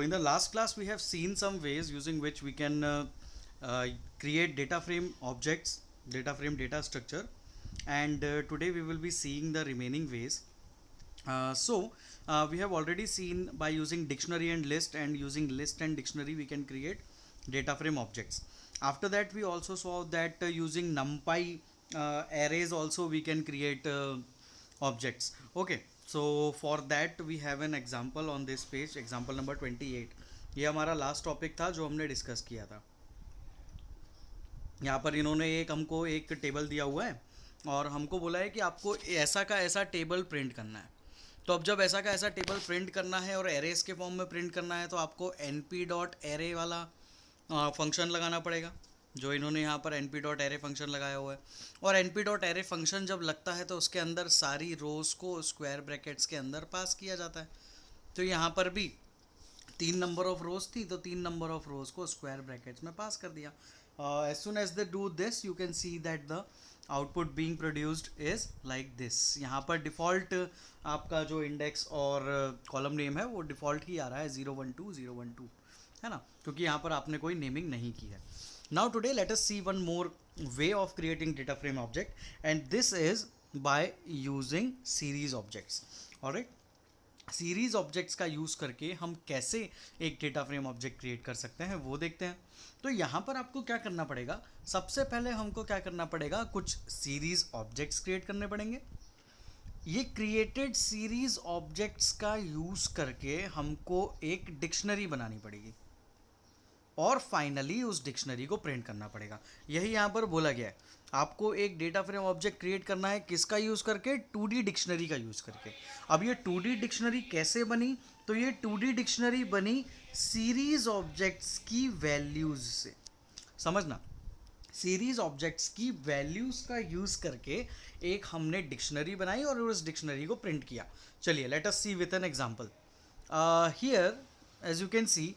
in the last class we have seen some ways using which we can create data frame objects, data frame data structure, and today we will be seeing the remaining ways. We have already seen by using dictionary and list, and using list and dictionary we can create data frame objects. After that we also saw that using numpy arrays also we can create objects. Okay, so for that we have an example on this page, example number 28. ये हमारा last topic था जो हमने discuss किया था. यहाँ पर इन्होंने एक हमको एक टेबल दिया हुआ है और हमको बोला है कि आपको ऐसा का ऐसा टेबल प्रिंट करना है. तो अब जब ऐसा का ऐसा टेबल प्रिंट करना है और एरेस के फॉर्म में प्रिंट करना है तो आपको np डॉट एरे वाला फंक्शन लगाना पड़ेगा, जो इन्होंने यहाँ पर np डॉट एरे फंक्शन लगाया हुआ है. और np डॉट एरे फंक्शन जब लगता है तो उसके अंदर सारी रोज को स्क्वायर ब्रैकेट्स के अंदर पास किया जाता है. तो यहाँ पर भी 3 नंबर ऑफ रोज थी तो 3 नंबर ऑफ रोज को स्क्वायर ब्रैकेट्स में पास कर दिया. As soon as they do this you can see that the output being produced is like this. यहाँ पर डिफ़ॉल्ट आपका जो इंडेक्स और कॉलम नेम है वो डिफ़ॉल्ट ही आ रहा है 012 है ना, क्योंकि यहाँ पर आपने कोई नेमिंग नहीं की है. Now today let us see one more way of creating data frame object, and this is by using series objects. Alright, series objects का यूज़ करके हम कैसे एक डेटा फ्रेम ऑब्जेक्ट क्रिएट कर सकते हैं वो देखते हैं. तो यहाँ पर आपको क्या करना पड़ेगा, सबसे पहले हमको क्या करना पड़ेगा, कुछ सीरीज ऑब्जेक्ट्स क्रिएट करने पड़ेंगे. ये क्रिएटेड सीरीज ऑब्जेक्ट्स का यूज़ करके हमको एक डिक्शनरी बनानी पड़ेगी और फाइनली उस डिक्शनरी को प्रिंट करना पड़ेगा. यही यहाँ पर बोला गया है, आपको एक डेटा फ्रेम ऑब्जेक्ट क्रिएट करना है किसका यूज़ करके, 2D डिक्शनरी का यूज़ करके. अब ये 2D डिक्शनरी कैसे बनी, तो ये 2D डिक्शनरी बनी सीरीज ऑब्जेक्ट्स की वैल्यूज़ से. समझना, सीरीज ऑब्जेक्ट्स की वैल्यूज़ का यूज़ करके एक हमने डिक्शनरी बनाई और उस डिक्शनरी को प्रिंट किया. चलिए let us see with an example. Here as you can see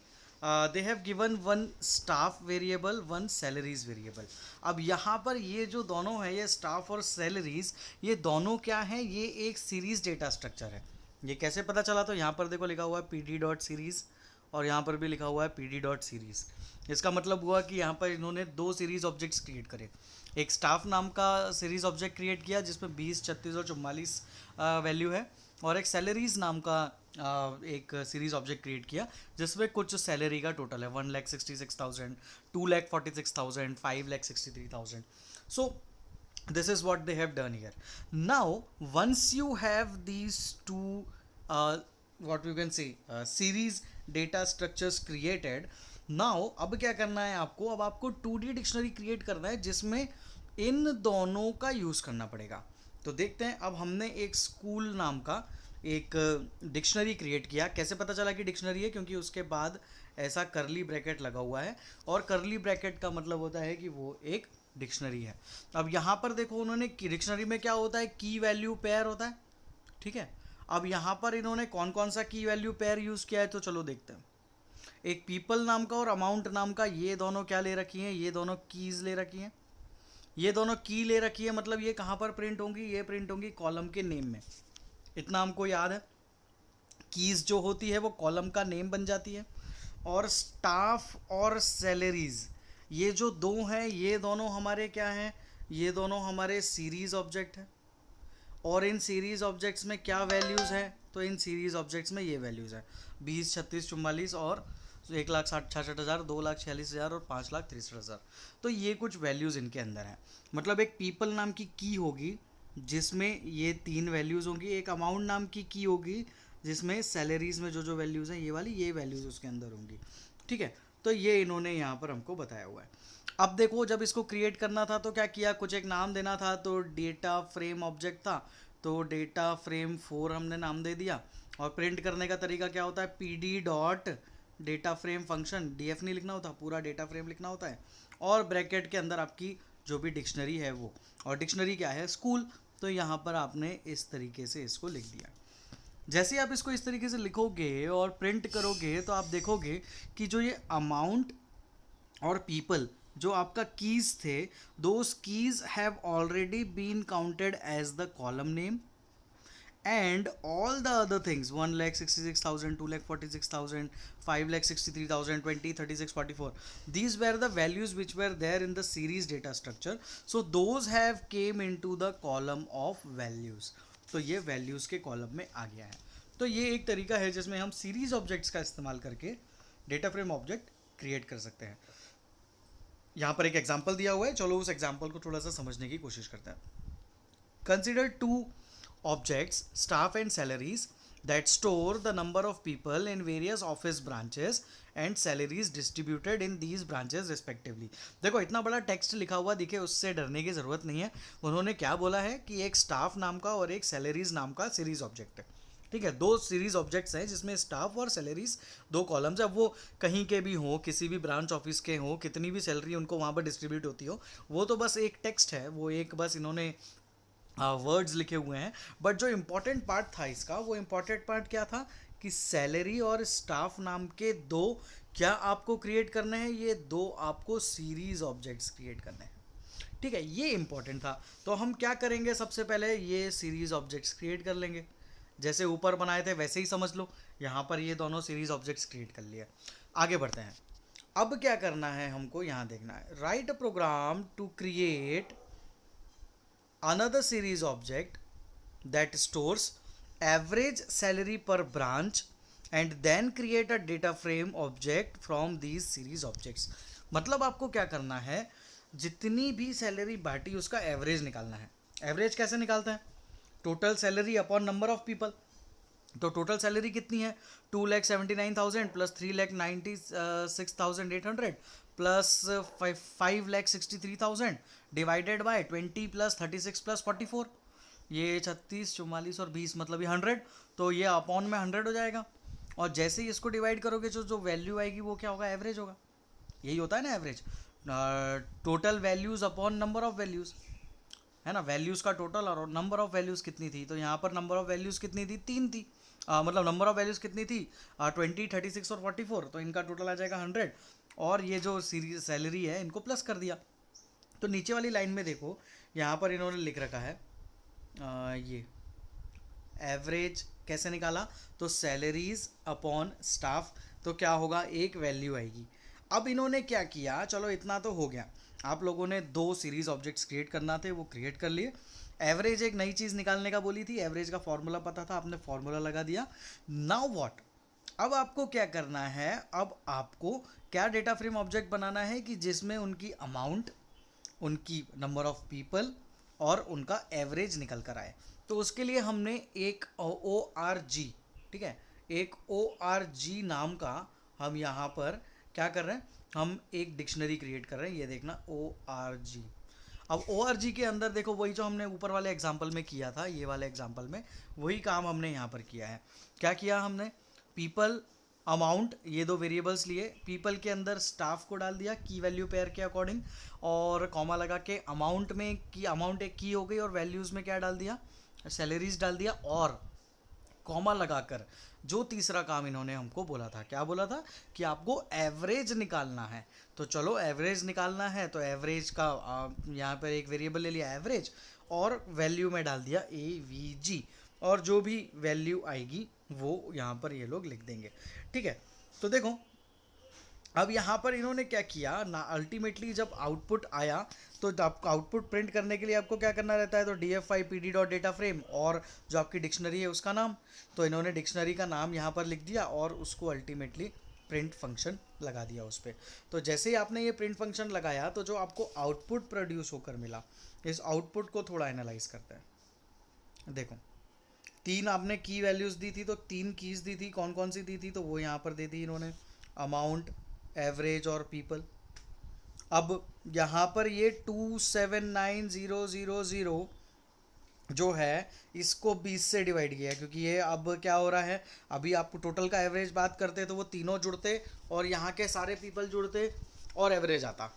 they have given one staff variable, one salaries variable. अब यहाँ पर ये जो दोनों है, ये staff और salaries, ये दोनों क्या है, ये एक सीरीज डेटा स्ट्रक्चर है. ये कैसे पता चला, तो यहाँ पर देखो लिखा हुआ है pd डॉट सीरीज और यहाँ पर भी लिखा हुआ है pd डॉट सीरीज. इसका मतलब हुआ कि यहाँ पर इन्होंने दो सीरीज ऑब्जेक्ट्स क्रिएट करे. एक स्टाफ नाम का सीरीज ऑब्जेक्ट क्रिएट किया जिसमें 20, 36 और 44 वैल्यू है, और एक सैलरीज नाम का एक सीरीज ऑब्जेक्ट क्रिएट किया जिसमें कुछ सैलरी का टोटल है 1,66,000, 2,46,000, 5,63,000. सो this is what they have done here. Now once you have these two what you can say series data structures created, now अब क्या करना है आपको, अब आपको 2D डिक्शनरी क्रिएट करना है जिसमें इन दोनों का यूज़ करना पड़ेगा. तो देखते हैं, अब हमने एक स्कूल नाम का एक डिक्शनरी क्रिएट किया. कैसे पता चला कि डिक्शनरी है, क्योंकि उसके बाद ऐसा करली ब्रैकेट लगा हुआ है और करली ब्रैकेट का मतलब होता है कि वो एक डिक्शनरी है. अब यहाँ पर देखो, उन्होंने डिक्शनरी में क्या होता है, की वैल्यू पेयर होता है. ठीक है, अब यहाँ पर इन्होंने कौन कौन सा की वैल्यू पेयर यूज़ किया है, तो चलो देखते हैं. एक पीपल नाम का और अमाउंट नाम का, ये दोनों क्या ले रखी हैं, ये दोनों कीज़ ले रखी हैं. ये दोनों की ले रखी है, मतलब ये कहाँ पर प्रिंट होंगी, ये प्रिंट होंगी कॉलम के नेम में. इतना हमको याद है. कीज़ जो होती है वो कॉलम का नेम बन जाती है. और स्टाफ और सैलरीज, ये जो दो हैं ये दोनों हमारे क्या हैं, ये दोनों हमारे सीरीज ऑब्जेक्ट हैं. और इन सीरीज ऑब्जेक्ट्स में क्या वैल्यूज़ हैं, तो इन सीरीज ऑब्जेक्ट्स में ये वैल्यूज़ हैं 20, 36, 44 और 1,66,000, 2,46,000 और 5,63,000. तो ये कुछ वैल्यूज़ इनके अंदर हैं. मतलब एक पीपल नाम की होगी जिसमें ये 3 वैल्यूज़ होंगी, एक अमाउंट नाम की होगी जिसमें सैलरीज़ में जो जो वैल्यूज़ हैं ये वाली, ये वैल्यूज़ उसके अंदर होंगी. ठीक है, तो ये इन्होंने यहाँ पर हमको बताया हुआ है. अब देखो, जब इसको क्रिएट करना था तो क्या किया, कुछ एक नाम देना था. तो डेटा फ्रेम ऑब्जेक्ट था तो डेटा फ्रेम 4 हमने नाम दे दिया. और प्रिंट करने का तरीका क्या होता है, pd dot data frame function, df नहीं लिखना होता, पूरा डेटा फ्रेम लिखना होता है. और ब्रैकेट के अंदर आपकी जो भी डिक्शनरी है वो, और डिक्शनरी क्या है, स्कूल. तो यहाँ पर आपने इस तरीके से इसको लिख दिया. जैसे आप इसको इस तरीके से लिखोगे और प्रिंट करोगे तो आप देखोगे कि जो ये अमाउंट और पीपल जो आपका कीज़ थे, those keys have already been counted as the column name, and all the other things 1,66,000, 2,46,000, 5,63,000, 20, 36, 44. These were the values which were there in the series data structure. So those have came into the column of values. तो ये values के column में आ गया है. तो ये एक तरीका है जिसमें हम सीरीज ऑब्जेक्ट्स का इस्तेमाल करके डेटा फ्रेम ऑब्जेक्ट क्रिएट कर सकते हैं. यहाँ पर एक एग्जांपल दिया हुआ है, चलो उस एग्जांपल को थोड़ा सा समझने की कोशिश करते हैं. Consider two objects, staff and salaries that store the number of people in various office branches and salaries distributed in these branches respectively. देखो इतना बड़ा टेक्स्ट लिखा हुआ दिखे उससे डरने की ज़रूरत नहीं है. उन्होंने क्या बोला है कि एक स्टाफ नाम का और एक सैलरीज नाम का सीरीज ऑब्जेक्ट है. ठीक है, दो सीरीज ऑब्जेक्ट्स हैं जिसमें स्टाफ और सैलरीज दो कॉलम्स है. अब वो कहीं के भी हो, किसी भी ब्रांच ऑफिस के हो, कितनी भी सैलरी उनको वहाँ पर डिस्ट्रीब्यूट होती हो, वो तो बस एक टेक्स्ट है, वो एक बस इन्होंने वर्ड्स लिखे हुए हैं. बट जो इम्पोर्टेंट पार्ट था इसका, वो इम्पोर्टेंट पार्ट क्या था कि सैलरी और स्टाफ नाम के दो क्या आपको क्रिएट करने हैं, ये दो आपको सीरीज ऑब्जेक्ट्स क्रिएट करने हैं. ठीक है, ये इंपॉर्टेंट था. तो हम क्या करेंगे, सबसे पहले ये सीरीज ऑब्जेक्ट्स क्रिएट कर लेंगे. जैसे ऊपर बनाए थे वैसे ही समझ लो, यहाँ पर ये दोनों सीरीज ऑब्जेक्ट्स क्रिएट कर लिए. आगे बढ़ते हैं. अब क्या करना है हमको, यहाँ देखना है. Write a program to create another series object that stores average salary per branch and then create a data frame object from these series objects. मतलब आपको क्या करना है, जितनी भी सैलरी बांटी उसका एवरेज निकालना है. एवरेज कैसे निकालते हैं, total salary upon number of people. तो टोटल सैलरी कितनी है, 2,79,000 plus 3,96,800 plus 5,63,000 divided by 20 plus 36 plus 44. ये 36, 44 और 20 मतलब ये 100. तो ये अपॉन में 100 हो जाएगा. और जैसे ही इसको डिवाइड करोगे जो जो वैल्यू आएगी वो क्या होगा, एवरेज होगा. यही होता है ना average, total values upon number of values, है ना. वैल्यूज़ का टोटल और नंबर ऑफ वैल्यूज़ कितनी थी, तो यहाँ पर नंबर ऑफ वैल्यूज़ कितनी थी, 3 थी. मतलब नंबर ऑफ वैल्यूज़ कितनी थी, 20, 36 और 44. तो इनका टोटल आ जाएगा 100. और ये जो सीरीज सैलरी है इनको प्लस कर दिया. तो नीचे वाली लाइन में देखो, यहाँ पर इन्होंने लिख रखा है ये एवरेज कैसे निकाला, तो सैलरीज अपॉन स्टाफ. तो क्या होगा, एक वैल्यू आएगी. अब इन्होंने क्या किया, चलो इतना तो हो गया. आप लोगों ने दो सीरीज ऑब्जेक्ट्स क्रिएट करना थे, वो क्रिएट कर लिए. एवरेज एक नई चीज़ निकालने का बोली थी, एवरेज का फॉर्मूला पता था, आपने फॉर्मूला लगा दिया. नाउ व्हाट, अब आपको क्या करना है, अब आपको क्या डेटा फ्रेम ऑब्जेक्ट बनाना है कि जिसमें उनकी अमाउंट, उनकी नंबर ऑफ पीपल और उनका एवरेज निकल कर आए. तो उसके लिए हमने एक ORG, ठीक है, एक ORG नाम का हम यहाँ पर क्या कर रहे हैं, हम एक डिक्शनरी क्रिएट कर रहे हैं. ये देखना ORG. अब ORG के अंदर देखो वही जो हमने ऊपर वाले एग्जाम्पल में किया था, ये वाले एग्जाम्पल में वही काम हमने यहाँ पर किया है. क्या किया हमने, पीपल, अमाउंट, ये दो वेरिएबल्स लिए. पीपल के अंदर स्टाफ को डाल दिया की वैल्यू पेयर के अकॉर्डिंग, और कॉमा लगा के अमाउंट में की, अमाउंट एक की हो गई, और वैल्यूज़ में क्या डाल दिया, सैलरीज डाल दिया. और कॉमा लगाकर जो तीसरा काम इन्होंने हमको बोला था, क्या बोला था कि आपको एवरेज निकालना है. तो चलो एवरेज निकालना है, तो एवरेज का यहाँ पर एक वेरिएबल ले लिया एवरेज, और वैल्यू में डाल दिया AVG, और जो भी वैल्यू आएगी वो यहाँ पर ये लोग लिख देंगे. ठीक है, तो देखो अब यहाँ पर इन्होंने क्या किया ना, अल्टीमेटली जब आउटपुट आया तो आपको आउटपुट प्रिंट करने के लिए आपको क्या करना रहता है, तो DF5 PD dot data frame और जो आपकी डिक्शनरी है उसका नाम. तो इन्होंने डिक्शनरी का नाम यहाँ पर लिख दिया और उसको अल्टीमेटली प्रिंट फंक्शन लगा दिया उस पर. तो जैसे ही आपने ये प्रिंट फंक्शन लगाया तो जो आपको आउटपुट प्रोड्यूस होकर मिला, इस आउटपुट को थोड़ा एनालाइज करते हैं. देखो, 3 आपने की वैल्यूज़ दी थी, तो 3 कीज़ दी थी, कौन कौन सी दी थी, तो वो यहाँ पर दे दी इन्होंने, अमाउंट, एवरेज और पीपल. अब यहाँ पर ये 279,000 जो है इसको 20 से डिवाइड किया है, क्योंकि ये अब क्या हो रहा है, अभी आपको टोटल का एवरेज बात करते तो वो तीनों जुड़ते और यहाँ के सारे पीपल जुड़ते और एवरेज आता.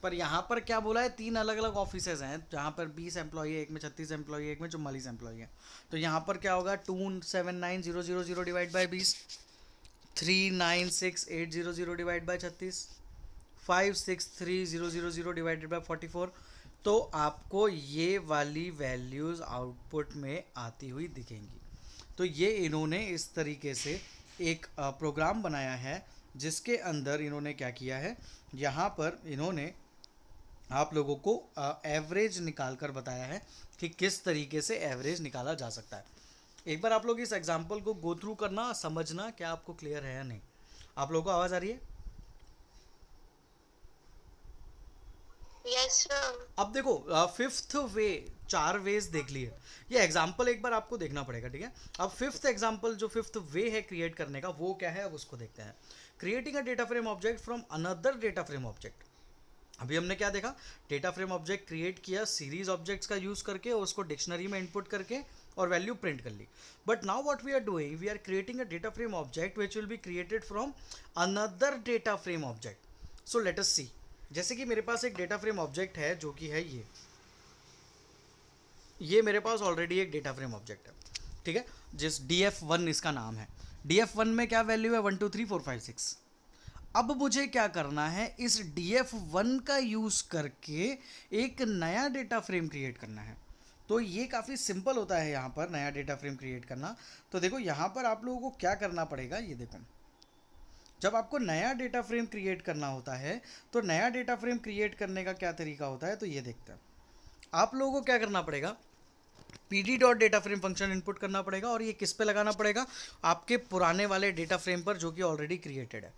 पर यहाँ पर क्या बोला है, 3 अलग अलग ऑफिसेज हैं जहाँ पर 20 एम्प्लॉई है, एक में 36 एम्प्लॉई है, एक में 44 एम्प्लॉई है. तो यहाँ पर क्या होगा, 279,000 divide by 20, 396,800 divide by 36, 563,000 divided by 44. तो आपको ये वाली वैल्यूज़ आउटपुट में आती हुई दिखेंगी. तो ये इन्होंने इस तरीके से एक प्रोग्राम बनाया है जिसके अंदर इन्होंने क्या किया है, यहाँ पर इन्होंने आप लोगों को एवरेज निकाल कर बताया है कि किस तरीके से एवरेज निकाला जा सकता है। एक बार आप लोग इस एग्जाम्पल को गो थ्रू करना, समझना क्या आपको क्लियर है या नहीं। आप लोगों को आवाज़ आ रही है? Yes sir. अब देखो फिफ्थ वे, 4 वेज देख लिए, ये एग्जाम्पल एक बार आपको देखना पड़ेगा, ठीक है। अब फिफ्थ एग्जाम्पल जो फिफ्थ वे है क्रिएट करने का, वो क्या है अब उसको देखते हैं। Creating a data frame object from another data frame object. अभी हमने क्या देखा, डेटा फ्रेम ऑब्जेक्ट क्रिएट किया सीरीज ऑब्जेक्ट्स का यूज करके और उसको डिक्शनरी में इनपुट करके और वैल्यू प्रिंट कर ली। But now what we are doing, we are creating a data frame object which will be created from another data frame object. So let us see, जैसे कि मेरे पास एक डेटा फ्रेम ऑब्जेक्ट है जो कि है ये मेरे पास ऑलरेडी एक डेटा फ्रेम ऑब्जेक्ट है, ठीक है, जिस df1 इसका नाम है। df1 में क्या वैल्यू है, 1 2 3 4 5 6। अब मुझे क्या करना है, इस df1 का यूज करके एक नया डेटा फ्रेम क्रिएट करना है। तो ये काफ़ी सिंपल होता है यहाँ पर नया डेटा फ्रेम क्रिएट करना। तो देखो यहाँ पर आप लोगों को क्या करना पड़ेगा, ये देखो, जब आपको नया डेटा फ्रेम क्रिएट करना होता है तो नया डेटा फ्रेम क्रिएट करने का क्या तरीका होता है, तो ये देखते हैं। आप लोगों को क्या करना पड़ेगा, pd dot data frame function input करना पड़ेगा और ये किस पे लगाना पड़ेगा, आपके पुराने वाले डेटा फ्रेम पर जो कि ऑलरेडी क्रिएटेड है।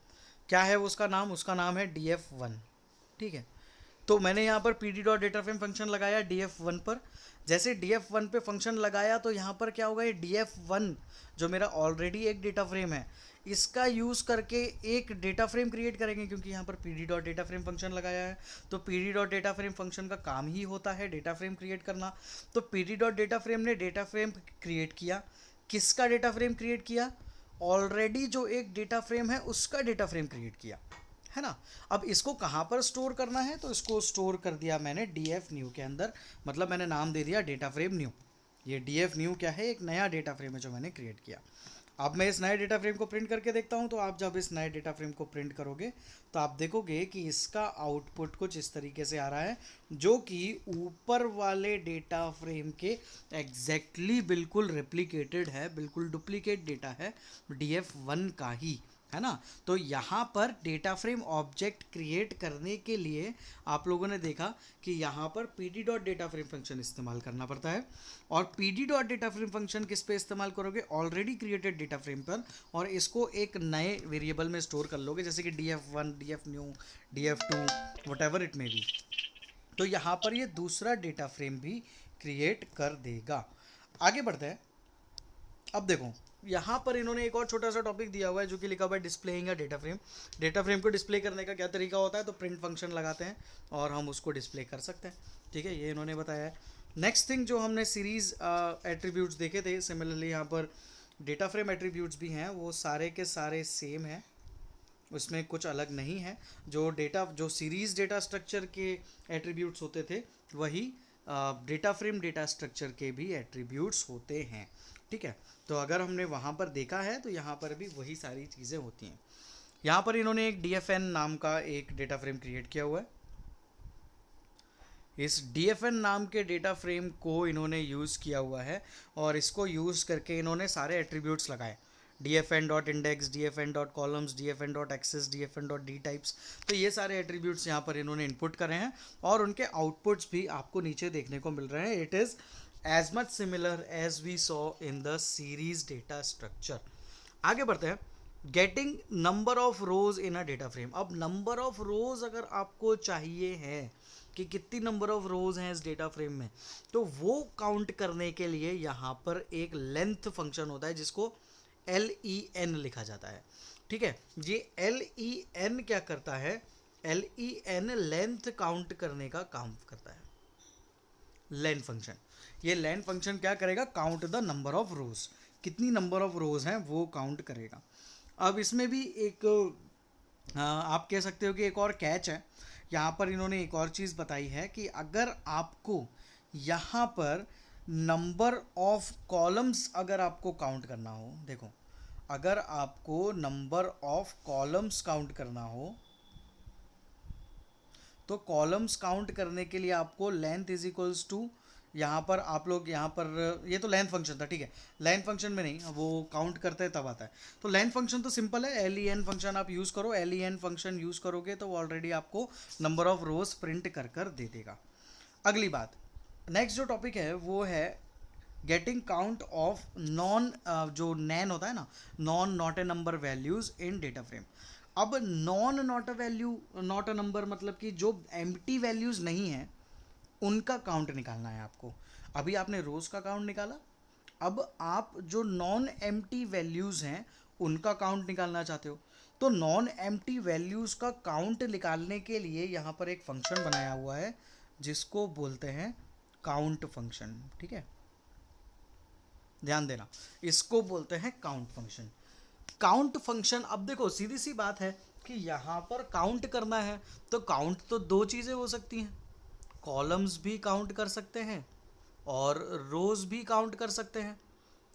क्या है उसका नाम, उसका नाम है df1, ठीक है। तो मैंने यहाँ पर pd dot data frame function लगाया df1 पर। जैसे df1 पे फंक्शन लगाया तो यहाँ पर क्या होगा, ये df1 जो मेरा ऑलरेडी एक डेटा फ्रेम है, इसका यूज़ करके एक डेटा फ्रेम क्रिएट करेंगे, क्योंकि यहाँ पर pd dot data frame function लगाया है। तो pd dot data frame function का काम ही होता है डेटा फ्रेम क्रिएट करना। तो pd डॉट डेटा फ्रेम ने डेटा फ्रेम क्रिएट किया। किसका डेटा फ्रेम क्रिएट किया, ऑलरेडी जो एक डेटा फ्रेम है उसका डेटा फ्रेम क्रिएट किया, है ना। अब इसको कहाँ पर स्टोर करना है, तो इसको स्टोर कर दिया मैंने df न्यू के अंदर, मतलब मैंने नाम दे दिया डेटा फ्रेम न्यू। ये df न्यू क्या है, एक नया डेटा फ्रेम है जो मैंने क्रिएट किया। अब मैं इस नए डेटा फ्रेम को प्रिंट करके देखता हूँ। तो आप जब इस नए डेटा फ्रेम को प्रिंट करोगे तो आप देखोगे कि इसका आउटपुट कुछ इस तरीके से आ रहा है, जो कि ऊपर वाले डेटा फ्रेम के एग्जैक्टली बिल्कुल रेप्लिकेटेड है, बिल्कुल डुप्लीकेट डेटा है df1 का ही, है ना। तो यहाँ पर डेटा फ्रेम ऑब्जेक्ट क्रिएट करने के लिए आप लोगों ने देखा कि यहाँ पर pd dot data frame function इस्तेमाल करना पड़ता है। और pd dot data frame function किस पे इस्तेमाल करोगे, ऑलरेडी क्रिएटेड डेटा फ्रेम पर, और इसको एक नए वेरिएबल में स्टोर कर लोगे, जैसे कि df1 df new df2 what ever it may be. तो यहाँ पर ये दूसरा डेटा फ्रेम भी क्रिएट कर देगा। आगे बढ़ते हैं। अब देखो यहाँ पर इन्होंने एक और छोटा सा टॉपिक दिया हुआ है जो कि लिखा हुआ है डिस्प्लेइंग अ डेटा फ्रेम। डेटा फ्रेम को डिस्प्ले करने का क्या तरीका होता है, तो प्रिंट फंक्शन लगाते हैं और हम उसको डिस्प्ले कर सकते हैं, ठीक है, ये इन्होंने बताया है। नेक्स्ट थिंग जो हमने सीरीज एट्रीब्यूट्स देखे थे, सिमिलरली यहाँ पर डेटा फ्रेम एट्रीब्यूट्स भी हैं, वो सारे के सारे सेम हैं, उसमें कुछ अलग नहीं है। जो सीरीज डेटा स्ट्रक्चर के एट्रीब्यूट्स होते थे वही डेटा फ्रेम डेटा स्ट्रक्चर के भी एट्रीब्यूट्स होते हैं, ठीक है। तो अगर हमने वहाँ पर देखा है तो यहाँ पर भी वही सारी चीज़ें होती हैं। यहाँ पर इन्होंने एक dfn नाम का एक डेटा फ्रेम क्रिएट किया हुआ है। इस dfn नाम के डेटा फ्रेम को इन्होंने यूज़ किया हुआ है और इसको यूज़ करके इन्होंने सारे एट्रीब्यूट्स लगाए, dfn dot index, dfn dot columns, dfn dot axes, dfn dot d types. तो ये सारे एट्रीब्यूट्स यहाँ पर इन्होंने इनपुट करे हैं और उनके आउटपुट्स भी आपको नीचे देखने को मिल रहे हैं। It is as much similar as we saw in the series data structure। आगे बढ़ते हैं। Getting number of rose in a data frame. अब नंबर ऑफ रोज अगर आपको चाहिए है कि कितनी नंबर ऑफ रोज हैं इस डेटा फ्रेम में, तो वो काउंट करने के लिए यहाँ पर एक लेंथ फंक्शन होता है जिसको len लिखा जाता है, ठीक है। ये len क्या करता है, len लेंथ काउंट करने का काम करता है, लेन फंक्शन। ये लेन फंक्शन क्या करेगा, काउंट द नंबर ऑफ रोज, कितनी नंबर ऑफ रोज हैं वो काउंट करेगा। अब इसमें भी एक आप कह सकते हो कि एक और कैच है। यहाँ पर इन्होंने एक और चीज़ बताई है कि अगर आपको यहाँ पर नंबर ऑफ कॉलम्स अगर आपको काउंट करना हो, देखो अगर आपको नंबर ऑफ कॉलम्स काउंट करना हो तो कॉलम्स काउंट करने के लिए आपको लेंथ इज इक्वल्स टू यहाँ पर आप लोग यहाँ पर ये तो लेन फंक्शन था, ठीक है। लेन फंक्शन में नहीं, वो काउंट करते हैं तब आता है। तो लेन फंक्शन तो सिंपल है, एल ई एन फंक्शन आप यूज़ करो, l e n function use करोगे तो वो ऑलरेडी आपको नंबर ऑफ रोज प्रिंट कर दे देगा। अगली बात, नेक्स्ट जो टॉपिक है वो है गेटिंग काउंट ऑफ नॉन, जो नैन होता है ना, NaN not a number values in data frame. अब NaN not a value, not a number मतलब कि जो एम्प्टी वैल्यूज नहीं है उनका काउंट निकालना है आपको। अभी आपने रोज का काउंट निकाला, अब आप जो नॉन एम्प्टी वैल्यूज हैं उनका काउंट निकालना चाहते हो। तो नॉन एम्प्टी वैल्यूज का काउंट निकालने के लिए यहाँ पर एक फंक्शन बनाया हुआ है जिसको बोलते हैं काउंट फंक्शन, ठीक है। ध्यान देना, इसको बोलते हैं काउंट फंक्शन। काउंट फंक्शन, अब देखो सीधी सी बात है कि यहाँ पर काउंट करना है तो काउंट तो दो चीज़ें हो सकती हैं, कॉलम्स भी काउंट कर सकते हैं और रोज भी काउंट कर सकते हैं।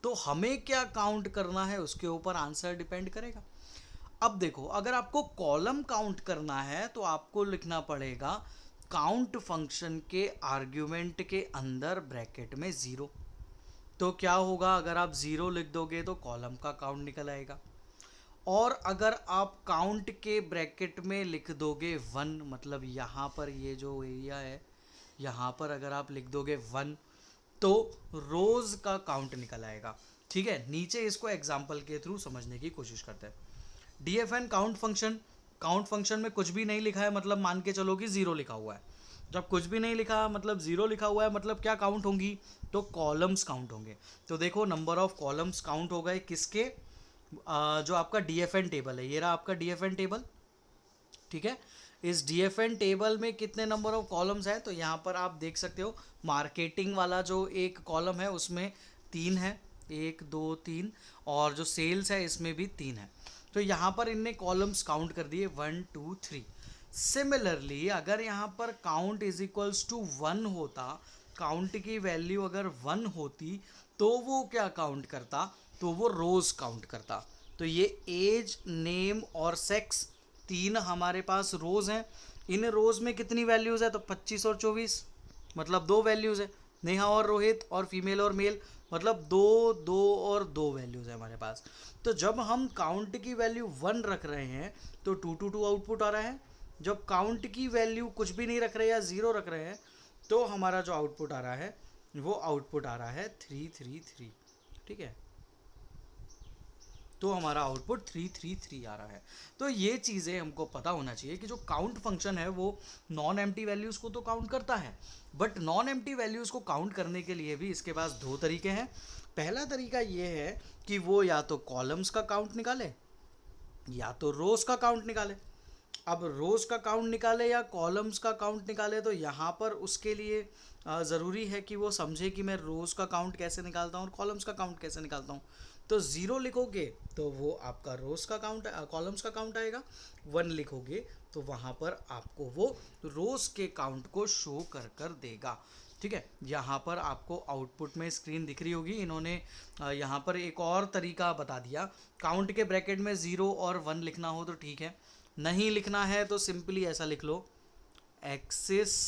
तो हमें क्या काउंट करना है उसके ऊपर आंसर डिपेंड करेगा। अब देखो, अगर आपको कॉलम काउंट करना है तो आपको लिखना पड़ेगा काउंट फंक्शन के आर्ग्यूमेंट के अंदर ब्रैकेट में ज़ीरो। तो क्या होगा, अगर आप ज़ीरो लिख दोगे तो कॉलम का काउंट निकल आएगा। और अगर आप काउंट के ब्रैकेट में लिख दोगे वन, मतलब यहाँ पर ये जो एरिया है यहाँ पर अगर आप लिख दोगे वन तो रोज का काउंट निकल आएगा, ठीक है। नीचे इसको एग्जाम्पल के थ्रू समझने की कोशिश करते हैं। D f n count function, count function में कुछ भी नहीं लिखा है मतलब मान के चलो कि ज़ीरो लिखा हुआ है। जब कुछ भी नहीं लिखा मतलब ज़ीरो लिखा हुआ है मतलब क्या काउंट होंगी, तो कॉलम्स काउंट होंगे। तो देखो नंबर ऑफ कॉलम्स काउंट हो गए किसके, जो आपका डी एफ एन टेबल है, ये रहा आपका डी एफ एन टेबल, ठीक है। इस डी एफ एन टेबल में कितने नंबर ऑफ कॉलम्स हैं, तो यहाँ पर आप देख सकते हो मार्केटिंग वाला जो एक कॉलम है उसमें तीन है, एक दो तीन, और जो सेल्स है इसमें भी तीन है। तो यहाँ पर इनने कॉलम्स काउंट कर दिए 1 2 3। सिमिलरली अगर यहाँ पर काउंट इज इक्वल्स टू 1 होता, काउंट की वैल्यू अगर 1 होती तो वो क्या काउंट करता, तो वो रोज काउंट करता। तो ये एज, नेम और सेक्स तीन हमारे पास रोज हैं। इन रोज में कितनी वैल्यूज है, तो 25 और 24, मतलब दो वैल्यूज है। नेहा और रोहित और फीमेल और मेल, मतलब दो दो और दो वैल्यूज है हमारे पास। तो जब हम काउंट की वैल्यू 1 रख रहे हैं तो 2 2 2 आउटपुट आ रहा है। जब काउंट की वैल्यू कुछ भी नहीं रख रहे या ज़ीरो रख रहे हैं तो हमारा जो आउटपुट आ रहा है वो आउटपुट आ रहा है 3 3 3, ठीक है। तो हमारा आउटपुट 3 3 3 आ रहा है। तो ये चीज़ें हमको पता होना चाहिए कि जो काउंट फंक्शन है वो नॉन एम्प्टी वैल्यूज़ को तो काउंट करता है, बट नॉन एम्प्टी वैल्यूज़ को काउंट करने के लिए भी इसके पास दो तरीके हैं। पहला तरीका ये है कि वो या तो कॉलम्स का काउंट निकाले या तो रोज का काउंट निकाले। अब रोज का काउंट निकाले या कॉलम्स का काउंट निकाले तो यहाँ पर उसके लिए ज़रूरी है कि वो समझे कि मैं रोज का काउंट कैसे निकालता हूँ और कॉलम्स का काउंट कैसे निकालता हूँ। तो ज़ीरो लिखोगे तो वो आपका रोज का काउंट, कॉलम्स का काउंट आएगा। 1 लिखोगे तो वहाँ पर आपको वो रोज के काउंट को शो कर देगा, ठीक है। यहाँ पर आपको आउटपुट में स्क्रीन दिख रही होगी, इन्होंने यहाँ पर एक और तरीका बता दिया। काउंट के ब्रैकेट में 0 और 1 लिखना हो तो ठीक है, नहीं लिखना है तो सिंपली ऐसा लिख लो, एक्सिस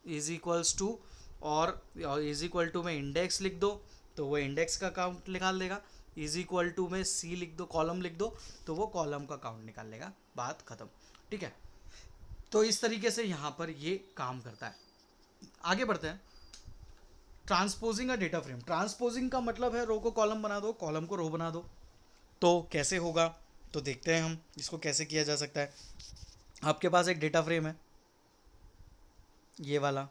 इज इक्वल्स टू, और इज इक्वल टू में इंडेक्स लिख दो तो वो इंडेक्स का काउंट निकाल देगा। इज इक्वल टू में सी लिख दो, कॉलम लिख दो तो वो कॉलम का काउंट निकाल लेगा, बात खत्म, ठीक है। तो इस तरीके से यहाँ पर ये काम करता है। आगे बढ़ते हैं। ट्रांसपोजिंग अ डेटा फ्रेम, ट्रांसपोजिंग का मतलब है रो को कॉलम बना दो, कॉलम को रो बना दो। तो कैसे होगा, तो देखते हैं हम इसको कैसे किया जा सकता है। आपके पास एक डेटा फ्रेम है, ये वाला,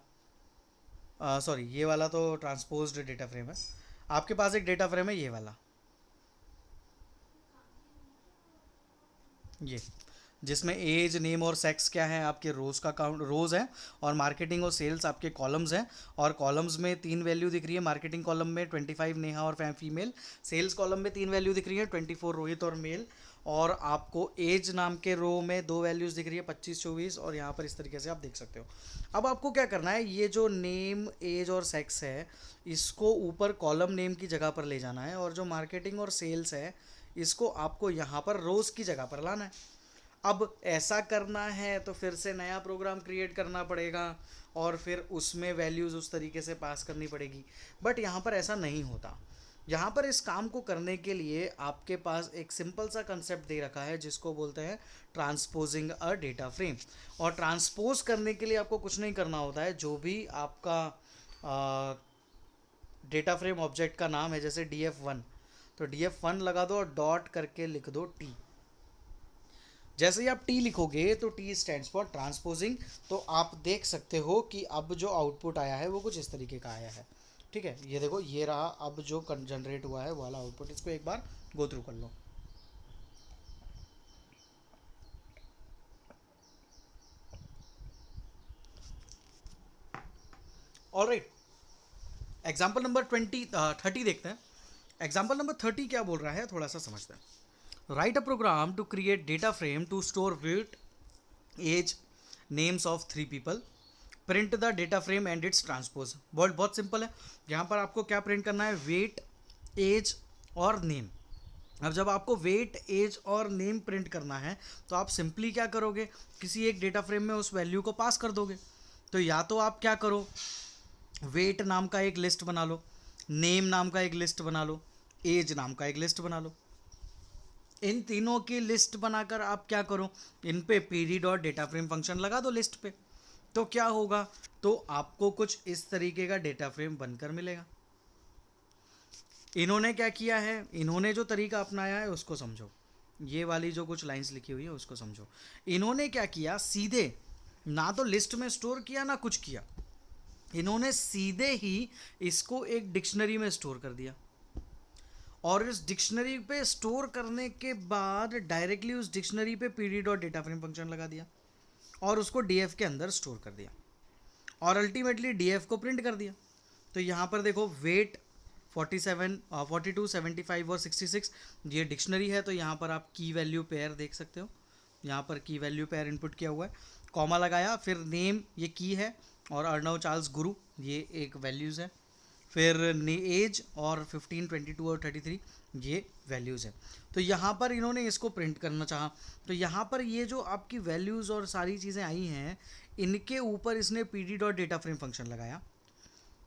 सॉरी ये वाला तो ट्रांसपोज्ड डेटा फ्रेम है। आपके पास एक डेटा फ्रेम है ये वाला, ये जिसमें एज, नेम और सेक्स क्या है, आपके रोज़ का काउंट रोज़ है, और मार्केटिंग और सेल्स आपके कॉलम्स हैं। और कॉलम्स में तीन वैल्यू दिख रही है, मार्केटिंग कॉलम में 25 नेहा और फीमेल, सेल्स कॉलम में तीन वैल्यू दिख रही है 24 रोहित और मेल, और आपको एज नाम के रो में दो वैल्यूज़ दिख रही है 25 24, और यहाँ पर इस तरीके से आप देख सकते हो। अब आपको क्या करना है, ये जो नेम, एज और सेक्स है इसको ऊपर कॉलम नेम की जगह पर ले जाना है, और जो मार्केटिंग और सेल्स है इसको आपको यहाँ पर रोज़ की जगह पर लाना है। अब ऐसा करना है तो फिर से नया प्रोग्राम क्रिएट करना पड़ेगा और फिर उसमें वैल्यूज़ उस तरीके से पास करनी पड़ेगी। बट यहाँ पर ऐसा नहीं होता। यहाँ पर इस काम को करने के लिए आपके पास एक सिंपल सा कंसेप्ट दे रखा है जिसको बोलते हैं ट्रांसपोजिंग अ डेटा फ्रेम। और ट्रांसपोज करने के लिए आपको कुछ नहीं करना होता है, जो भी आपका डेटा फ्रेम ऑब्जेक्ट का नाम है, जैसे df1, तो df1 लगा दो और डॉट करके लिख दो टी। जैसे ही आप टी लिखोगे तो टी स्टैंड्स फॉर ट्रांसपोजिंग। तो आप देख सकते हो कि अब जो आउटपुट आया है वो कुछ इस तरीके का आया है। ठीक है, ये देखो ये रहा अब जो जनरेट हुआ है वो वाला आउटपुट। इसको एक बार गो थ्रू कर लो। ऑलराइट, एग्जाम्पल नंबर 30 देखते हैं। एग्जाम्पल नंबर 30 क्या बोल रहा है, थोड़ा सा समझते हैं। Write a program to create data frame to store weight, age, names of 3 people, print the data frame and its transpose. बहुत बहुत सिंपल है। यहाँ पर आपको क्या प्रिंट करना है, वेट, एज और नेम। अब जब आपको वेट, एज और नेम प्रिंट करना है तो आप सिंपली क्या करोगे, किसी एक डेटा फ्रेम में उस वैल्यू को पास कर दोगे। तो या तो आप क्या करो, वेट नाम का एक लिस्ट बना लो, नेम नाम का एक लिस्ट बना लो, एज नाम का एक लिस्ट बना लो। इन तीनों की लिस्ट बनाकर आप क्या करो, इन पे PD dot data frame function लगा दो लिस्ट पे। तो क्या होगा, तो आपको कुछ इस तरीके का डेटा फ्रेम बनकर मिलेगा। इन्होंने क्या किया है, इन्होंने जो तरीका अपनाया है उसको समझो। ये वाली जो कुछ लाइंस लिखी हुई है उसको समझो। इन्होंने क्या किया, सीधे ना तो लिस्ट में स्टोर किया ना कुछ किया, इन्होंने सीधे ही इसको एक डिक्शनरी में स्टोर कर दिया। और इस डिक्शनरी पे स्टोर करने के बाद डायरेक्टली उस डिक्शनरी पे PD dot data frame function लगा दिया और उसको डीएफ के अंदर स्टोर कर दिया और अल्टीमेटली डीएफ को प्रिंट कर दिया। तो यहाँ पर देखो वेट 47, 42, 75 और 66 ये डिक्शनरी है। तो यहाँ पर आप की वैल्यू पेयर देख सकते हो, यहाँ पर की वैल्यू पेयर इनपुट किया हुआ है, कॉमा लगाया, फिर नेम ये की है और अर्णव चार्ल्स गुरु ये एक वैल्यूज़ है, फिर एज और 15, 22 और 33 ये वैल्यूज़ है। तो यहाँ पर इन्होंने इसको प्रिंट करना चाहा। तो यहाँ पर ये जो आपकी वैल्यूज़ और सारी चीज़ें आई हैं, इनके ऊपर इसने P D dot data frame function लगाया।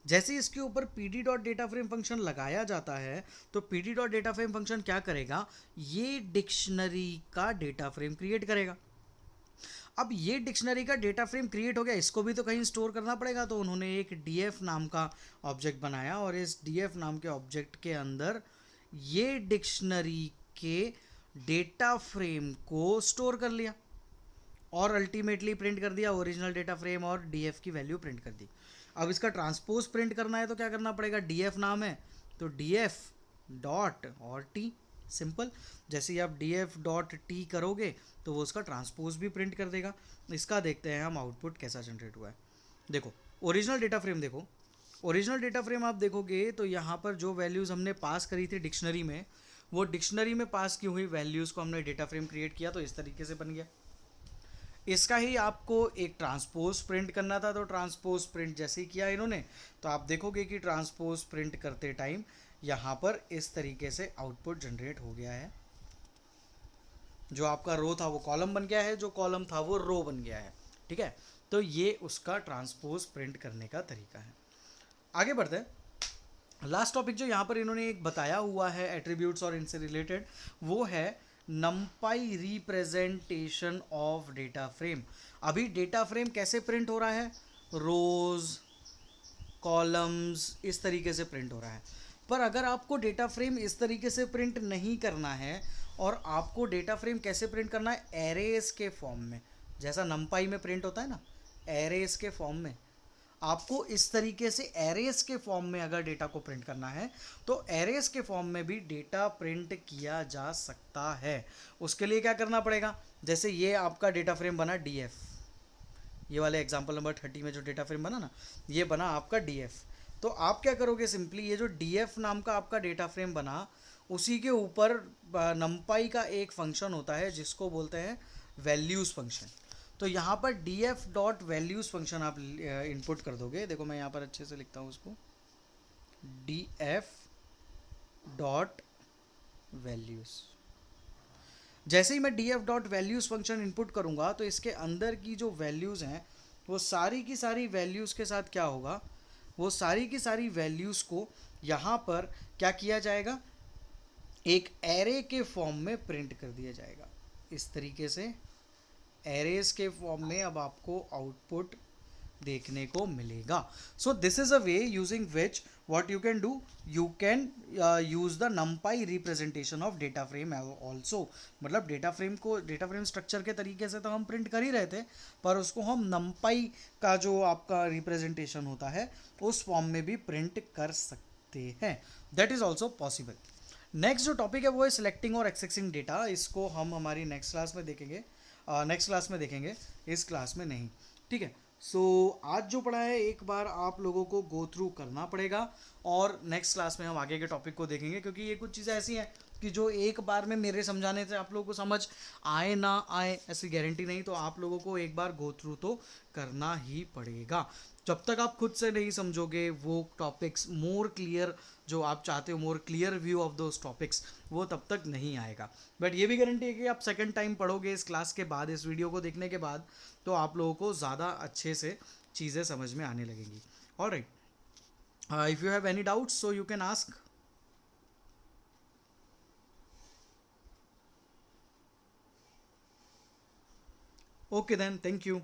जैसे इसके ऊपर P D dot data frame function लगाया जाता है तो P D dot data frame function क्या करेगा, ये डिक्शनरी का डेटा फ्रेम क्रिएट करेगा। अब ये डिक्शनरी का डेटा फ्रेम क्रिएट हो गया, इसको भी तो कहीं स्टोर करना पड़ेगा। तो उन्होंने एक df नाम का ऑब्जेक्ट बनाया और इस df नाम के ऑब्जेक्ट के अंदर ये डिक्शनरी के डेटा फ्रेम को स्टोर कर लिया और अल्टीमेटली प्रिंट कर दिया ओरिजिनल डेटा फ्रेम और df की वैल्यू प्रिंट कर दी। अब इसका ट्रांसपोज प्रिंट करना है तो क्या करना पड़ेगा, df नाम है तो df डॉट और टी, सिंपल। जैसे ही आप df डॉट टी करोगे तो वो उसका ट्रांसपोज भी प्रिंट कर देगा। इसका देखते हैं हम आउटपुट कैसा जनरेट हुआ है। देखो ओरिजिनल डेटा फ्रेम, देखो ओरिजिनल डेटा फ्रेम आप देखोगे तो यहाँ पर जो वैल्यूज़ हमने पास करी थी डिक्शनरी में, वो डिक्शनरी में पास की हुई वैल्यूज़ को हमने डेटा फ्रेम क्रिएट किया तो इस तरीके से बन गया। इसका ही आपको एक ट्रांसपोज प्रिंट करना था, तो ट्रांसपोज प्रिंट जैसे ही किया इन्होंने तो आप देखोगे कि ट्रांसपोज प्रिंट करते टाइम यहाँ पर इस तरीके से आउटपुट जनरेट हो गया है। जो आपका रो था वो कॉलम बन गया है, जो कॉलम था वो रो बन गया है। ठीक है, तो ये उसका ट्रांसपोज प्रिंट करने का तरीका है। आगे बढ़ते हैं। लास्ट टॉपिक जो यहाँ पर इन्होंने एक बताया हुआ है एट्रीब्यूट्स और इनसे रिलेटेड, वो है नंपाई रिप्रेजेंटेशन ऑफ डेटा फ्रेम। अभी डेटा फ्रेम कैसे प्रिंट हो रहा है, रोज, कॉलम्स इस तरीके से प्रिंट हो रहा है। पर अगर आपको डेटा फ्रेम इस तरीके से प्रिंट नहीं करना है और आपको डेटा फ्रेम कैसे प्रिंट करना है, एरेस के फॉर्म में, जैसा नंपाई में प्रिंट होता है ना, एरेस के फॉर्म में, आपको इस तरीके से एरेस के फॉर्म में अगर डेटा को प्रिंट करना है तो एरेस के फॉर्म में भी डेटा प्रिंट किया जा सकता है। उसके लिए क्या करना पड़ेगा, जैसे ये आपका डेटा फ्रेम बना डीएफ, ये वाले एग्जांपल नंबर 30 में जो डेटा फ्रेम बना ना, ये बना आपका डीएफ। तो आप क्या करोगे, सिंपली ये जो डीएफ नाम का आपका डेटा फ्रेम बना, उसी के ऊपर नंपाई का एक फंक्शन होता है जिसको बोलते हैं वैल्यूज़ फंक्शन। तो यहाँ पर df डॉट वैल्यूज़ फंक्शन आप इनपुट कर दोगे। देखो मैं यहाँ पर अच्छे से लिखता हूँ उसको, df डॉट वैल्यूज़। जैसे ही मैं D F dot values function input करूँगा तो इसके अंदर की जो वैल्यूज़ हैं वो सारी की सारी वैल्यूज़ के साथ क्या होगा, वो सारी की सारी वैल्यूज़ को यहाँ पर क्या किया जाएगा, एक एरे के फॉर्म में प्रिंट कर दिया जाएगा। इस तरीके से एरेज के फॉर्म में अब आपको आउटपुट देखने को मिलेगा। So this is a way using which what you can do, you can use the नमपाई representation of data frame also. मतलब डेटा फ्रेम स्ट्रक्चर के तरीके से तो हम प्रिंट कर ही रहे थे, पर उसको हम नमपाई का जो आपका रिप्रेजेंटेशन होता है उस फॉर्म में भी प्रिंट कर सकते हैं। That is also possible. Next जो टॉपिक है वो है सिलेक्टिंग और एक्सेसिंग डेटा। इसको हम हमारी नेक्स्ट क्लास में देखेंगे, इस क्लास में नहीं। ठीक है। सो आज जो पढ़ा है एक बार आप लोगों को गो थ्रू करना पड़ेगा, और नेक्स्ट क्लास में हम आगे के टॉपिक को देखेंगे, क्योंकि ये कुछ चीज़ें ऐसी हैं कि जो एक बार में मेरे समझाने से आप लोगों को समझ आए ना आए ऐसी गारंटी नहीं, तो आप लोगों को एक बार गो थ्रू तो करना ही पड़ेगा। जब तक आप खुद से नहीं समझोगे वो टॉपिक्स मोर क्लियर, जो आप चाहते हो more clear view of those topics, वो तब तक नहीं आएगा। बट ये भी गारंटी है कि आप सेकंड टाइम पढ़ोगे इस क्लास के बाद, इस वीडियो को देखने के बाद, तो आप लोगों को ज़्यादा अच्छे से चीज़ें समझ में आने लगेंगी। Alright, if you have any doubts so you can ask. Okay then, thank you.